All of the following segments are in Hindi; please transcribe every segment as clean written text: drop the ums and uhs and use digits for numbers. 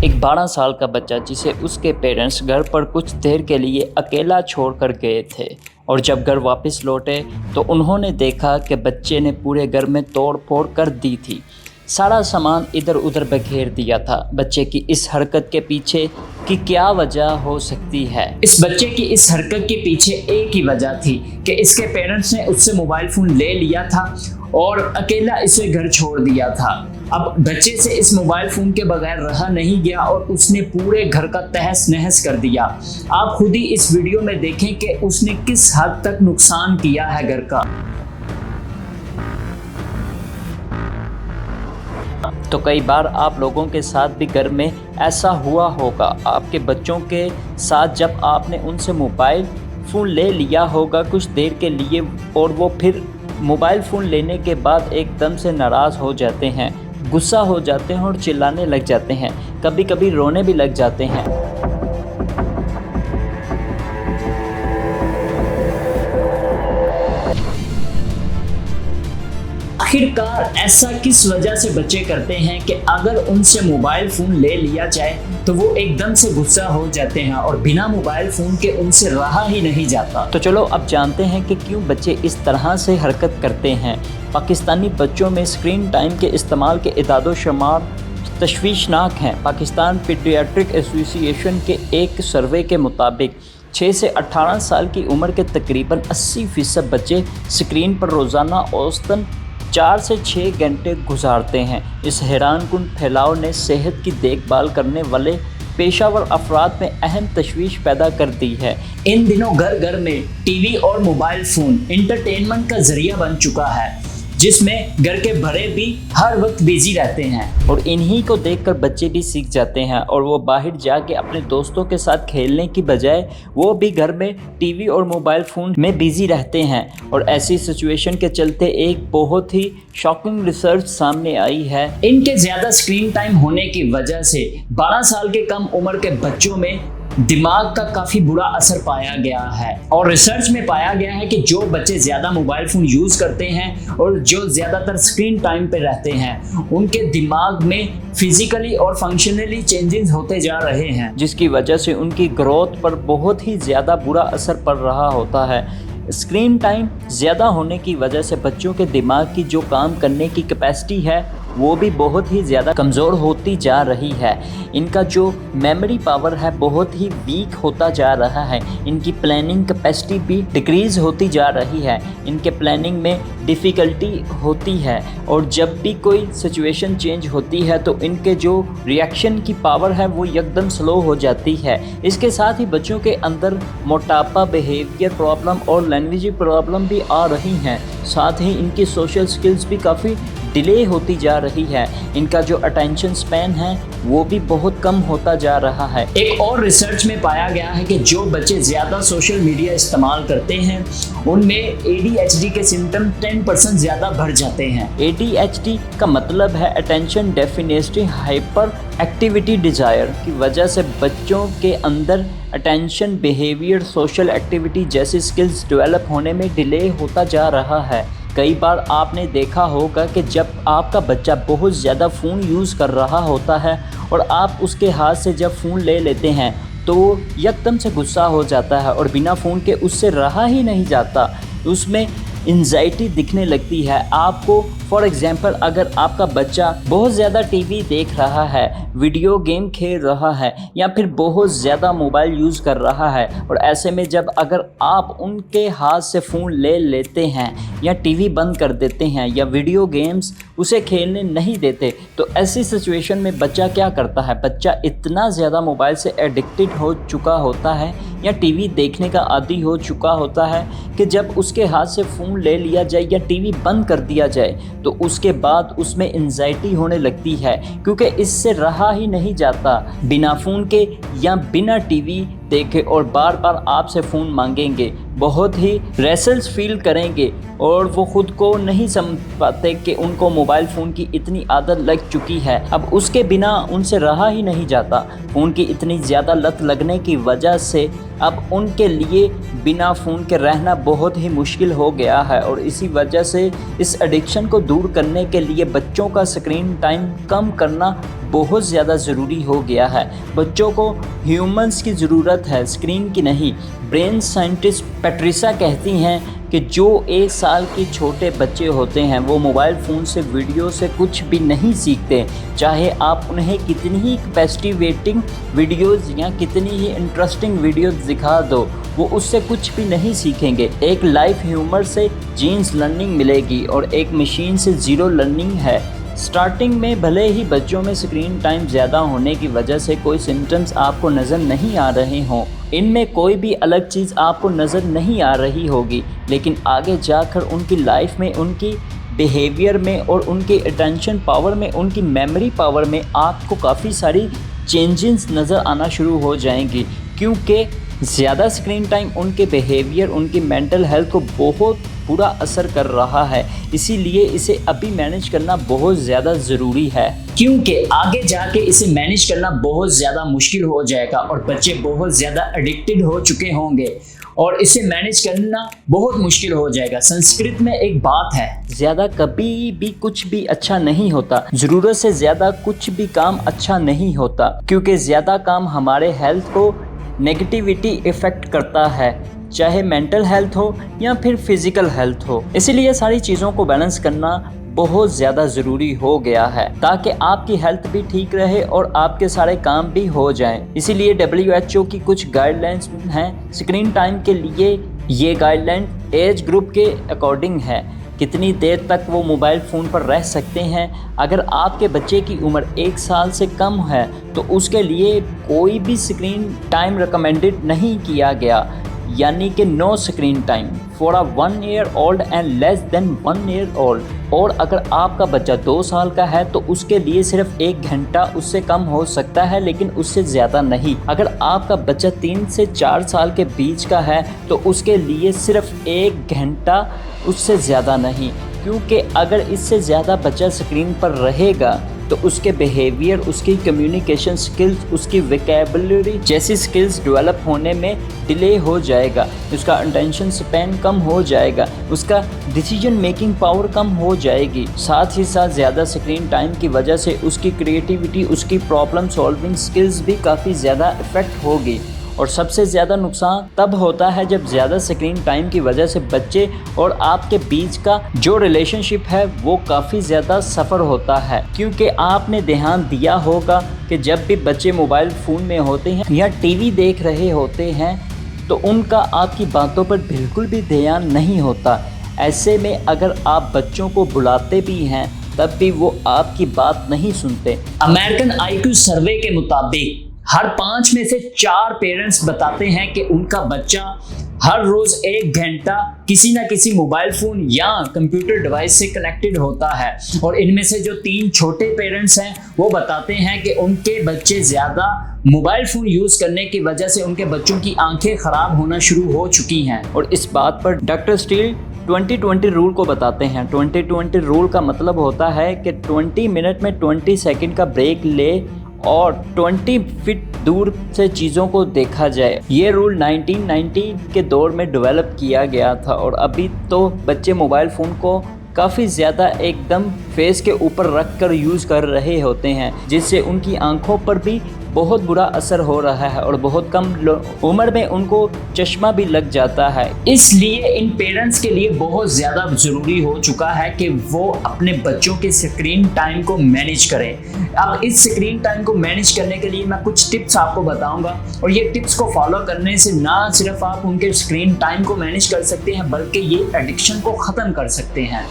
एक 12 साल का बच्चा जिसे उसके पेरेंट्स घर पर कुछ देर के लिए अकेला छोड़कर गए थे और जब घर वापस लौटे तो उन्होंने देखा कि बच्चे ने पूरे घर में तोड़ फोड़ कर दी थी। सारा सामान इधर उधर बिखेर दिया था। बच्चे की इस हरकत के पीछे की क्या वजह हो सकती है? इस बच्चे की इस हरकत के पीछे एक ही वजह थी कि इसके पेरेंट्स ने उससे मोबाइल फ़ोन ले लिया था और अकेला इसे घर छोड़ दिया था। अब बच्चे से इस मोबाइल फ़ोन के बगैर रहा नहीं गया और उसने पूरे घर का तहस नहस कर दिया। आप खुद ही इस वीडियो में देखें कि उसने किस हद तक नुकसान किया है घर का। तो कई बार आप लोगों के साथ भी घर में ऐसा हुआ होगा। आपके बच्चों के साथ जब आपने उनसे मोबाइल फ़ोन ले लिया होगा कुछ देर के लिए और वो फिर मोबाइल फ़ोन लेने के बाद एकदम से नाराज़ हो जाते हैं, गुस्सा हो जाते हैं और चिल्लाने लग जाते हैं, कभी कभी रोने भी लग जाते हैं। आखिरकार ऐसा किस वजह से बच्चे करते हैं कि अगर उनसे मोबाइल फ़ोन ले लिया जाए तो वो एकदम से गुस्सा हो जाते हैं और बिना मोबाइल फ़ोन के उनसे रहा ही नहीं जाता। तो चलो अब जानते हैं कि क्यों बच्चे इस तरह से हरकत करते हैं। पाकिस्तानी बच्चों में स्क्रीन टाइम के इस्तेमाल के इदाद-ओ-शुमार तशवीशनाक हैं। पाकिस्तान पीडियाट्रिक एसोसिएशन के एक सर्वे के मुताबिक 6 से 18 साल की उम्र के तकरीबन 80% बच्चे स्क्रीन पर रोज़ाना औसतन 4 से 6 घंटे गुजारते हैं। इस हैरानकुन फैलाव ने सेहत की देखभाल करने वाले पेशावर अफराद में अहम तशवीश पैदा कर दी है। इन दिनों घर घर में टीवी और मोबाइल फ़ोन इंटरटेनमेंट का ज़रिया बन चुका है, जिसमें घर के बड़े भी हर वक्त बिजी रहते हैं और इन्हीं को देखकर बच्चे भी सीख जाते हैं और वो बाहर जाके अपने दोस्तों के साथ खेलने की बजाय वो भी घर में टीवी और मोबाइल फ़ोन में बिजी रहते हैं। और ऐसी सिचुएशन के चलते एक बहुत ही शॉकिंग रिसर्च सामने आई है। इनके ज़्यादा स्क्रीन टाइम होने की वजह से 12 साल के कम उम्र के बच्चों में दिमाग का काफ़ी बुरा असर पाया गया है। और रिसर्च में पाया गया है कि जो बच्चे ज़्यादा मोबाइल फ़ोन यूज़ करते हैं और जो ज़्यादातर स्क्रीन टाइम पे रहते हैं उनके दिमाग में फिजिकली और फंक्शनली चेंजेस होते जा रहे हैं, जिसकी वजह से उनकी ग्रोथ पर बहुत ही ज़्यादा बुरा असर पड़ रहा होता है। स्क्रीन टाइम ज़्यादा होने की वजह से बच्चों के दिमाग की जो काम करने की कैपेसिटी है वो भी बहुत ही ज़्यादा कमज़ोर होती जा रही है। इनका जो मेमोरी पावर है बहुत ही वीक होता जा रहा है। इनकी प्लानिंग कैपेसिटी भी डिक्रीज़ होती जा रही है। इनके प्लानिंग में डिफ़िकल्टी होती है और जब भी कोई सिचुएशन चेंज होती है तो इनके जो रिएक्शन की पावर है वो एकदम स्लो हो जाती है। इसके साथ ही बच्चों के अंदर मोटापा, बिहेवियर प्रॉब्लम और लैंग्वेज प्रॉब्लम भी आ रही हैं। साथ ही इनकी सोशल स्किल्स भी काफ़ी डिले होती जा रही है। इनका जो अटेंशन स्पैन है वो भी बहुत कम होता जा रहा है। एक और रिसर्च में पाया गया है कि जो बच्चे ज़्यादा सोशल मीडिया इस्तेमाल करते हैं उनमें ADHD के सिम्टम 10% ज़्यादा बढ़ जाते हैं। ADHD का मतलब है attention definitely hyper activity desire की वजह से बच्चों के अंदर अटेंशन, बिहेवियर, सोशल एक्टिविटी जैसी स्किल्स डेवलप होने में डिले होता जा रहा है। कई बार आपने देखा होगा कि जब आपका बच्चा बहुत ज़्यादा फ़ोन यूज़ कर रहा होता है और आप उसके हाथ से जब फ़ोन ले लेते हैं तो वो एकदम से गुस्सा हो जाता है और बिना फ़ोन के उससे रहा ही नहीं जाता। उसमें एंजाइटी दिखने लगती है आपको। फॉर एग्ज़ाम्पल, अगर आपका बच्चा बहुत ज़्यादा टीवी देख रहा है, वीडियो गेम खेल रहा है या फिर बहुत ज़्यादा मोबाइल यूज़ कर रहा है और ऐसे में जब अगर आप उनके हाथ से फ़ोन ले लेते हैं या टीवी बंद कर देते हैं या वीडियो गेम्स उसे खेलने नहीं देते तो ऐसी सिचुएशन में बच्चा क्या करता है? बच्चा इतना ज़्यादा मोबाइल से एडिक्टेड हो चुका होता है या टीवी देखने का आदी हो चुका होता है कि जब उसके हाथ से फ़ोन ले लिया जाए या टीवी बंद कर दिया जाए तो उसके बाद उसमें एंजाइटी होने लगती है क्योंकि इससे रहा ही नहीं जाता। बिना फ़ोन के या बिना टीवी देखे और बार बार आपसे फ़ोन मांगेंगे, बहुत ही रेसल्स फील करेंगे और वो ख़ुद को नहीं समझ पाते कि उनको मोबाइल फ़ोन की इतनी आदत लग चुकी है। अब उसके बिना उनसे रहा ही नहीं जाता। फ़ोन की इतनी ज़्यादा लत लगने की वजह से अब उनके लिए बिना फ़ोन के रहना बहुत ही मुश्किल हो गया है और इसी वजह से इस एडिक्शन को दूर करने के लिए बच्चों का स्क्रीन टाइम कम करना बहुत ज़्यादा ज़रूरी हो गया है। बच्चों को ह्यूमंस की ज़रूरत है, स्क्रीन की नहीं। ब्रेन साइंटिस्ट पैट्रिसा कहती हैं कि जो 1 साल के छोटे बच्चे होते हैं वो मोबाइल फ़ोन से, वीडियो से कुछ भी नहीं सीखते। चाहे आप उन्हें कितनी ही कैपेसिटिवेटिंग वीडियोज़ या कितनी ही इंटरेस्टिंग वीडियोज़ दिखा दो, वो उससे कुछ भी नहीं सीखेंगे। एक लाइव ह्यूमर से जीन्स लर्निंग मिलेगी और एक मशीन से ज़ीरो लर्निंग है। स्टार्टिंग में भले ही बच्चों में स्क्रीन टाइम ज़्यादा होने की वजह से कोई सिम्टम्स आपको नज़र नहीं आ रहे हों, इनमें कोई भी अलग चीज़ आपको नज़र नहीं आ रही होगी, लेकिन आगे जाकर उनकी लाइफ में, उनकी बिहेवियर में और उनकी अटेंशन पावर में, उनकी मेमोरी पावर में आपको काफ़ी सारी चेंजेस नज़र आना शुरू हो जाएंगी। क्योंकि ज़्यादा स्क्रीन टाइम उनके बिहेवियर, उनकी मेंटल हेल्थ को बहुत बुरा असर कर रहा है। इसीलिए इसे अभी मैनेज करना बहुत ज़्यादा ज़रूरी है, क्योंकि आगे जाके इसे मैनेज करना बहुत ज़्यादा मुश्किल हो जाएगा और बच्चे बहुत ज़्यादा एडिक्टेड हो चुके होंगे और इसे मैनेज करना बहुत मुश्किल हो जाएगा। संस्कृत में एक बात है, ज़्यादा कभी भी कुछ भी अच्छा नहीं होता। ज़रूरत से ज़्यादा कुछ भी काम अच्छा नहीं होता, क्योंकि ज़्यादा काम हमारे हेल्थ को नेगेटिविटी इफ़ेक्ट करता है, चाहे मेंटल हेल्थ हो या फिर फिज़िकल हेल्थ हो। इसीलिए सारी चीज़ों को बैलेंस करना बहुत ज़्यादा ज़रूरी हो गया है, ताकि आपकी हेल्थ भी ठीक रहे और आपके सारे काम भी हो जाएं। इसीलिए WHO की कुछ गाइडलाइंस हैं स्क्रीन टाइम के लिए। ये गाइडलाइन एज ग्रुप के अकॉर्डिंग है, कितनी देर तक वो मोबाइल फ़ोन पर रह सकते हैं। अगर आपके बच्चे की उम्र 1 साल से कम है तो उसके लिए कोई भी स्क्रीन टाइम रिकमेंडेड नहीं किया गया, यानी कि no screen time for a 1 year old and less than 1 year old। और अगर आपका बच्चा 2 साल का है तो उसके लिए सिर्फ 1 घंटा, उससे कम हो सकता है लेकिन उससे ज़्यादा नहीं। अगर आपका बच्चा 3 से 4 साल के बीच का है तो उसके लिए सिर्फ 1 घंटा, उससे ज़्यादा नहीं। क्योंकि अगर इससे ज़्यादा बच्चा स्क्रीन पर रहेगा तो उसके बिहेवियर, उसकी कम्युनिकेशन स्किल्स, उसकी वोकैबुलरी जैसी स्किल्स डेवलप होने में डिले हो जाएगा, उसका अटेंशन स्पैन कम हो जाएगा, उसका डिसीजन मेकिंग पावर कम हो जाएगी। साथ ही साथ ज़्यादा स्क्रीन टाइम की वजह से उसकी क्रिएटिविटी, उसकी प्रॉब्लम सॉल्विंग स्किल्स भी काफ़ी ज़्यादा इफ़ेक्ट होगी। और सबसे ज़्यादा नुकसान तब होता है जब ज़्यादा स्क्रीन टाइम की वजह से बच्चे और आपके बीच का जो रिलेशनशिप है वो काफ़ी ज़्यादा सफ़र होता है। क्योंकि आपने ध्यान दिया होगा कि जब भी बच्चे मोबाइल फ़ोन में होते हैं या टीवी देख रहे होते हैं तो उनका आपकी बातों पर बिल्कुल भी ध्यान नहीं होता। ऐसे में अगर आप बच्चों को बुलाते भी हैं तब भी वो आपकी बात नहीं सुनते। अमेरिकन IQ सर्वे के मुताबिक हर 5 में से 4 पेरेंट्स बताते हैं कि उनका बच्चा हर रोज 1 घंटा किसी ना किसी मोबाइल फोन या कंप्यूटर डिवाइस से कनेक्टेड होता है। और इनमें से जो 3 छोटे पेरेंट्स हैं वो बताते हैं कि उनके बच्चे ज्यादा मोबाइल फोन यूज करने की वजह से उनके बच्चों की आंखें खराब होना शुरू हो चुकी हैं। और इस बात पर डॉक्टर स्टील 20-20 रूल को बताते हैं। 20-20 रूल का मतलब होता है कि 20 मिनट में 20 सेकंड का ब्रेक ले और 20 फीट दूर से चीज़ों को देखा जाए। ये रूल 1990 के दौर में डेवलप किया गया था और अभी तो बच्चे मोबाइल फ़ोन को काफ़ी ज़्यादा एकदम फेस के ऊपर रख कर यूज़ कर रहे होते हैं, जिससे उनकी आंखों पर भी बहुत बुरा असर हो रहा है और बहुत कम उम्र में उनको चश्मा भी लग जाता है। इसलिए इन पेरेंट्स के लिए बहुत ज़्यादा ज़रूरी हो चुका है कि वो अपने बच्चों के स्क्रीन टाइम को मैनेज करें। अब इस स्क्रीन टाइम को मैनेज करने के लिए मैं कुछ टिप्स आपको बताऊंगा और ये टिप्स को फॉलो करने से ना सिर्फ आप उनके स्क्रीन टाइम को मैनेज कर सकते हैं बल्कि ये एडिक्शन को ख़त्म कर सकते हैं।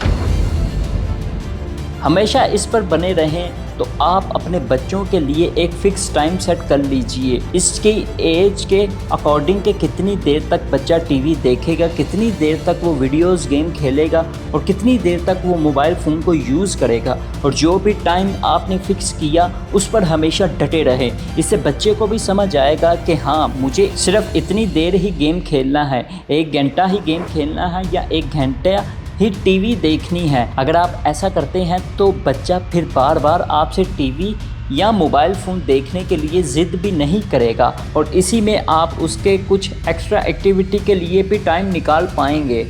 हमेशा इस पर बने रहें तो आप अपने बच्चों के लिए एक फ़िक्स टाइम सेट कर लीजिए। इसकी एज के अकॉर्डिंग के कितनी देर तक बच्चा टीवी देखेगा, कितनी देर तक वो वीडियोस गेम खेलेगा और कितनी देर तक वो मोबाइल फ़ोन को यूज़ करेगा। और जो भी टाइम आपने फ़िक्स किया उस पर हमेशा डटे रहें। इससे बच्चे को भी समझ आएगा कि हाँ, मुझे सिर्फ इतनी देर ही गेम खेलना है, 1 घंटा ही गेम खेलना है या 1 घंटा ही टीवी देखनी है। अगर आप ऐसा करते हैं तो बच्चा फिर बार बार आपसे टीवी या मोबाइल फ़ोन देखने के लिए ज़िद भी नहीं करेगा और इसी में आप उसके कुछ एक्स्ट्रा एक्टिविटी के लिए भी टाइम निकाल पाएंगे।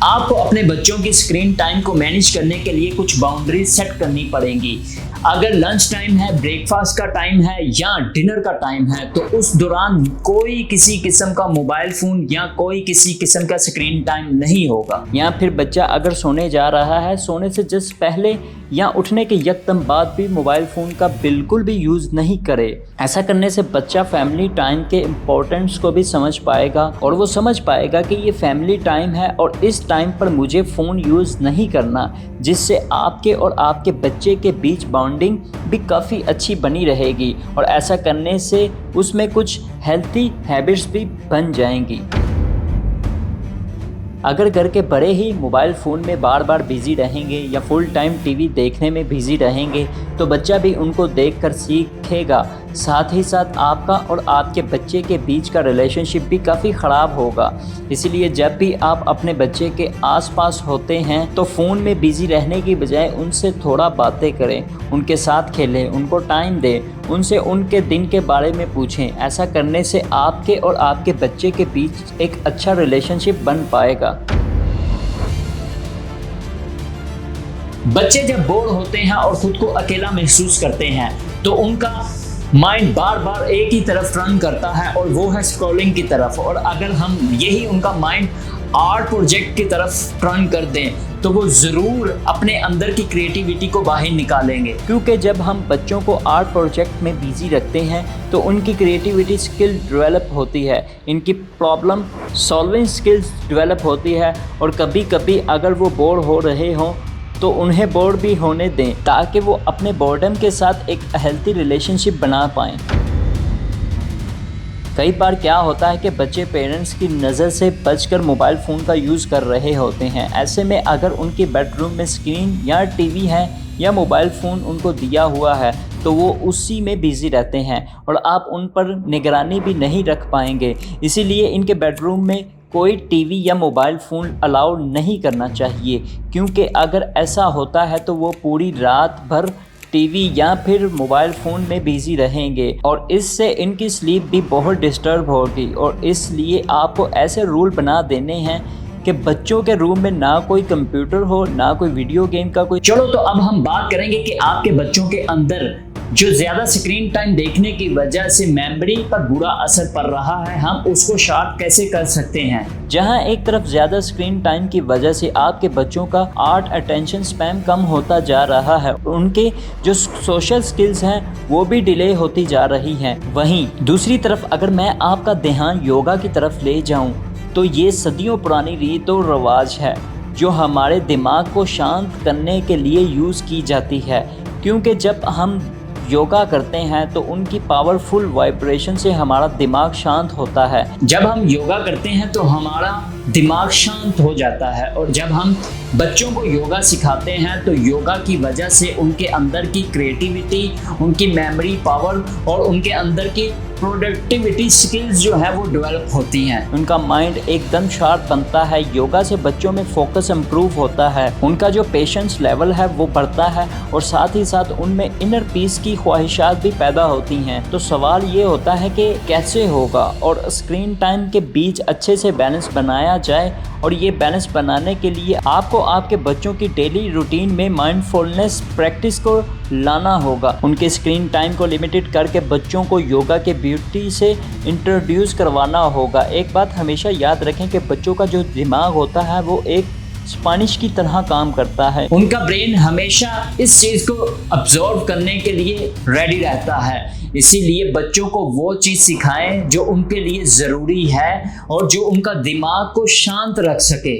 आपको अपने बच्चों की स्क्रीन टाइम को मैनेज करने के लिए कुछ बाउंड्रीज सेट करनी पड़ेंगी। अगर लंच टाइम है, ब्रेकफास्ट का टाइम है या डिनर का टाइम है, तो उस दौरान कोई किसी किस्म का मोबाइल फोन या कोई किसी किस्म का स्क्रीन टाइम नहीं होगा। या फिर बच्चा अगर सोने जा रहा है, सोने से जस्ट पहले या उठने के यकदम बाद भी मोबाइल फ़ोन का बिल्कुल भी यूज़ नहीं करे। ऐसा करने से बच्चा फैमिली टाइम के इम्पोर्टेंस को भी समझ पाएगा और वो समझ पाएगा कि ये फैमिली टाइम है और इस टाइम पर मुझे फ़ोन यूज़ नहीं करना, जिससे आपके और आपके बच्चे के बीच बॉन्डिंग भी काफ़ी अच्छी बनी रहेगी और ऐसा करने से उसमें कुछ हेल्थी हैबिट्स भी बन जाएंगी। अगर घर के बड़े ही मोबाइल फ़ोन में बार बार बिज़ी रहेंगे या फुल टाइम टीवी देखने में बिज़ी रहेंगे तो बच्चा भी उनको देखकर सीखेगा। साथ ही साथ आपका और आपके बच्चे के बीच का रिलेशनशिप भी काफ़ी ख़राब होगा। इसलिए जब भी आप अपने बच्चे के आसपास होते हैं तो फ़ोन में बिज़ी रहने की बजाय उनसे थोड़ा बातें करें, उनके साथ खेलें, उनको टाइम दें, उनसे उनके दिन के बारे में पूछें। ऐसा करने से आपके और आपके बच्चे के बीच एक अच्छा रिलेशनशिप बन पाएगा। बच्चे जब बोर होते हैं और खुद को अकेला महसूस करते हैं तो उनका माइंड बार बार एक ही तरफ रन करता है और वो है स्क्रॉलिंग की तरफ। और अगर हम यही उनका माइंड आर्ट प्रोजेक्ट की तरफ टर्न कर दें तो वो ज़रूर अपने अंदर की क्रिएटिविटी को बाहर निकालेंगे। क्योंकि जब हम बच्चों को आर्ट प्रोजेक्ट में बिजी रखते हैं तो उनकी क्रिएटिविटी स्किल डेवलप होती है, इनकी प्रॉब्लम सॉल्विंग स्किल्स डेवलप होती है। और कभी कभी अगर वो बोर हो रहे हों तो उन्हें बोर भी होने दें ताकि वो अपने बोर्डम के साथ एक हेल्थी रिलेशनशिप बना पाएँ। कई बार क्या होता है कि बच्चे पेरेंट्स की नज़र से बचकर मोबाइल फ़ोन का यूज़ कर रहे होते हैं। ऐसे में अगर उनके बेडरूम में स्क्रीन या टीवी है या मोबाइल फ़ोन उनको दिया हुआ है तो वो उसी में बिज़ी रहते हैं और आप उन पर निगरानी भी नहीं रख पाएंगे। इसीलिए इनके बेडरूम में कोई टीवी या मोबाइल फ़ोन अलाउ नहीं करना चाहिए, क्योंकि अगर ऐसा होता है तो वो पूरी रात भर टीवी या फिर मोबाइल फ़ोन में बिज़ी रहेंगे और इससे इनकी स्लीप भी बहुत डिस्टर्ब होगी। और इसलिए आपको ऐसे रूल बना देने हैं कि बच्चों के रूम में ना कोई कंप्यूटर हो, ना कोई वीडियो गेम का कोई। चलो तो अब हम बात करेंगे कि आपके बच्चों के अंदर जो ज़्यादा स्क्रीन टाइम देखने की वजह से मेमोरी पर बुरा असर पड़ रहा है, हम उसको शार्प कैसे कर सकते हैं। जहां एक तरफ ज़्यादा स्क्रीन टाइम की वजह से आपके बच्चों का अटेंशन स्पैन कम होता जा रहा है, उनके जो सोशल स्किल्स हैं वो भी डिले होती जा रही हैं। वहीं दूसरी तरफ अगर मैं आपका ध्यान योगा की तरफ ले जाऊं तो ये सदियों पुरानी रीत और रवाज है जो हमारे दिमाग को शांत करने के लिए यूज़ की जाती है। क्योंकि जब हम योगा करते हैं तो उनकी पावरफुल वाइब्रेशन से हमारा दिमाग शांत होता है। जब हम योगा करते हैं तो हमारा दिमाग शांत हो जाता है और जब हम बच्चों को योगा सिखाते हैं तो योगा की वजह से उनके अंदर की क्रिएटिविटी, उनकी मेमोरी पावर और उनके अंदर की प्रोडक्टिविटी स्किल्स जो है वो डेवलप होती हैं। उनका माइंड एकदम शार्प बनता है। योगा से बच्चों में फोकस इम्प्रूव होता है, उनका जो पेशेंस लेवल है वो बढ़ता है और साथ ही साथ उनमें इनर पीस की ख्वाहिशात भी पैदा होती हैं। तो सवाल ये होता है कि कैसे होगा और स्क्रीन टाइम के बीच अच्छे से बैलेंस बनाया जाए। और ये बैलेंस बनाने के लिए आपको आपके बच्चों की डेली रूटीन में माइंडफुलनेस प्रैक्टिस को लाना होगा। उनके स्क्रीन टाइम को लिमिटेड करके बच्चों को योगा के ब्यूटी से इंट्रोड्यूस करवाना होगा। एक बात हमेशा याद रखें कि बच्चों का जो दिमाग होता है वो एक स्पॉन्ज की तरह काम करता है। उनका ब्रेन हमेशा इस चीज़ को अब्जॉर्व करने के लिए रेडी रहता है। इसीलिए बच्चों को वो चीज़ सिखाएं जो उनके लिए ज़रूरी है और जो उनका दिमाग को शांत रख सके।